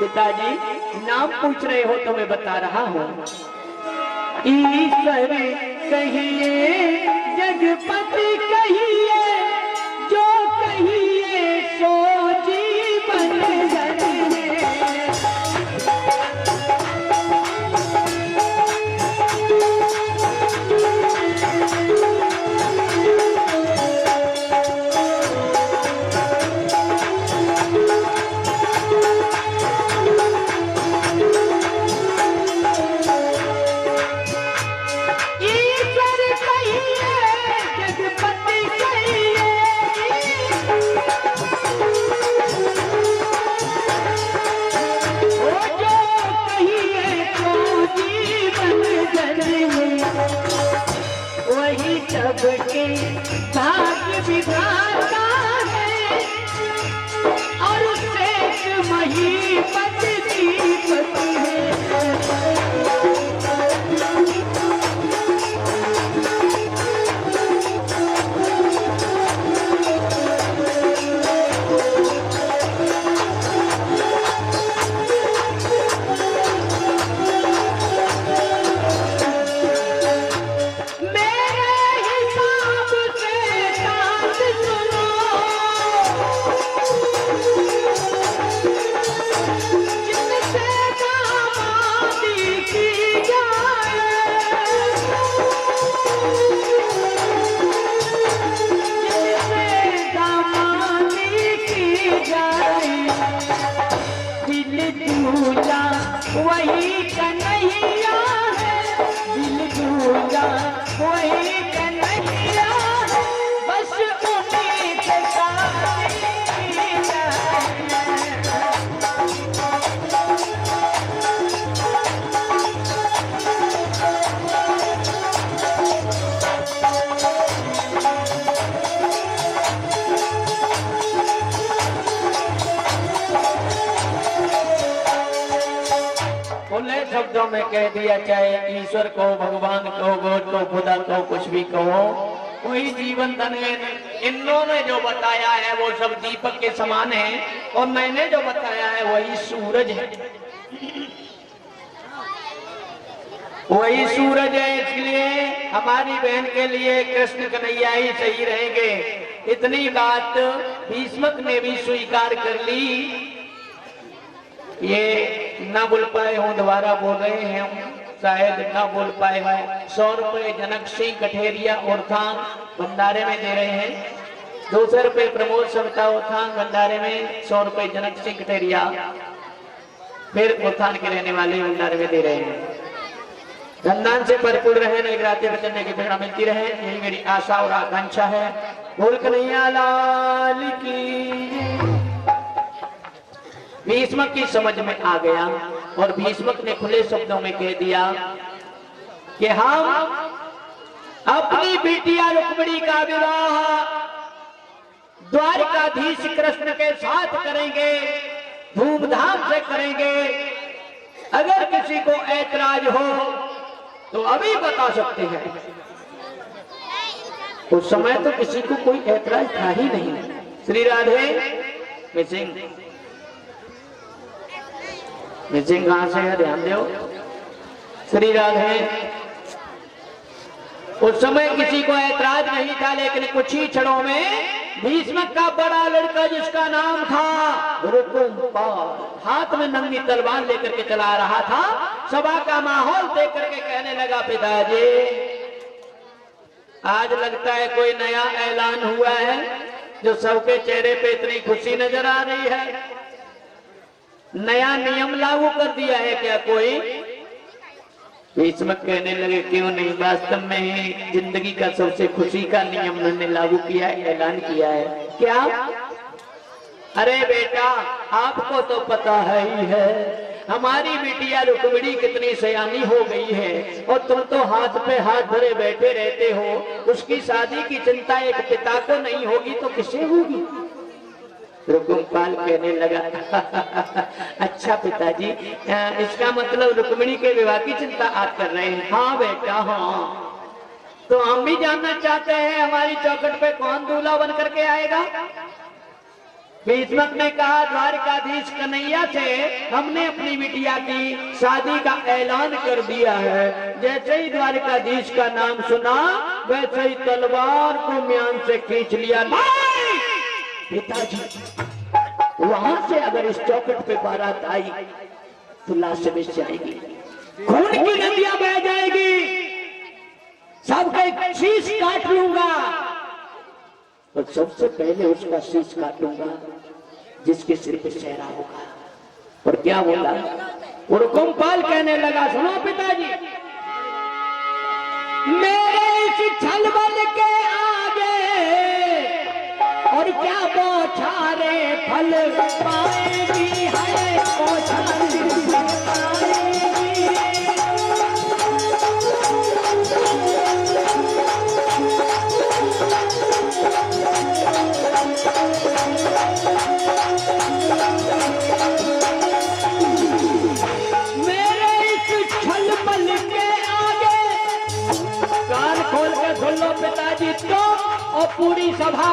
पिताजी नाम पूछ रहे हो तो मैं बता रहा हूँ। ईश्वर कहिए, जगपति कहिए, जो कहिए सो जीवन धन्य। सबके भाग्य विधाता है और शेष महीपति दीपति है। वही कन्हैया है, दिल दूजा वही कन्हैया है, बस उन्हीं के साथ शब्दों में कह दिया, चाहे ईश्वर कहो, भगवान कहो, गॉड कहो, खुदा कहो, कुछ भी कहो, वही जीवन धन है। इन्होंने जो बताया है वो सब दीपक के समान है और मैंने जो बताया है वही सूरज है, वही सूरज है। इसलिए हमारी बहन के लिए कृष्ण कन्हैया ही सही रहेंगे। इतनी बात भीष्मक ने भी स्वीकार कर ली। ये ना बोल पाए हो, दोबारा बोल रहे हैं, शायद ना बोल पाए हो। 100 रुपए जनक सिंह कठेरिया और थान भंडारे में दे रहे हैं। 200 रुपए प्रमोद सविता और थान भंडारे में, 100 रुपए जनक सिंह कठेरिया फिर उत्थान के रहने वाले भंडारे में दे रहे हैं। धनदान से भरपूर रहे, नगराते बचने की प्रेरणा मिलती रहे, यही मेरी आशा और आकांक्षा है। बोल कन्हैया लाल की। भीष्मक की समझ में आ गया और भीष्मक ने खुले शब्दों में कह दिया कि हम अपनी बिटिया रुक्मिणी का विवाह द्वारकाधीश कृष्ण के साथ करेंगे, धूमधाम से करेंगे। अगर किसी को ऐतराज हो तो अभी बता सकते हैं। उस समय तो किसी को कोई ऐतराज था ही नहीं। श्री राधे मिसिंग कहां से है, ध्यान दो। श्री राधे। उस समय किसी को ऐतराज नहीं था, लेकिन कुछ ही क्षणों में भीष्मक का बड़ा लड़का जिसका नाम था रुकुमपाल, हाथ में नंगी तलवार लेकर के चला रहा था। सभा का माहौल देख करके कहने लगा, पिताजी आज लगता है कोई नया ऐलान हुआ है जो सबके चेहरे पे इतनी खुशी नजर आ रही है। नया नियम लागू कर दिया है क्या कोई? भीष्मक कहने लगे, क्यों नहीं, वास्तव में ही जिंदगी का सबसे खुशी का नियम मैंने लागू किया है, ऐलान किया है। क्या? अरे बेटा, आपको तो पता है ही है हमारी बिटिया रुक्मिणी कितनी सयानी हो गई है और तुम तो हाथ पे हाथ धरे बैठे रहते हो। उसकी शादी की चिंता एक पिता को नहीं होगी तो किसे होगी? रुकुमपाल कहने लगा, अच्छा पिताजी, इसका मतलब रुक्मिणी के विवाह की चिंता आप कर रहे हैं? हाँ बेटा हाँ। तो हम भी जानना चाहते हैं हमारी चौखट पे कौन दूल्हा बन करके आएगा? भीष्मक ने कहा द्वारकाधीश कन्हैया से हमने अपनी बिटिया की शादी का ऐलान कर दिया है। जैसे ही द्वारकाधीश का नाम सुना वैसे ही तलवार को म्यान से खींच लिया। पिताजी, वहां से अगर इस चौखट पे बारात आई तो लाश मिस जाएगी, खून की नदियां बह जाएगी, सबका शीश काट लूंगा और सबसे पहले उसका शीश काटूंगा जिसके सिर पे सेहरा होगा। और क्या बोला? कुमपाल कहने लगा, सुनो पिताजी, मेरे इस छलबल के आगे और क्या बौछारे फल पाएगी है, बौछारे फल पाएगी। मेरे इस छलबल के आगे, कान खोल के सुन लो पिताजी तो और पूरी सभा,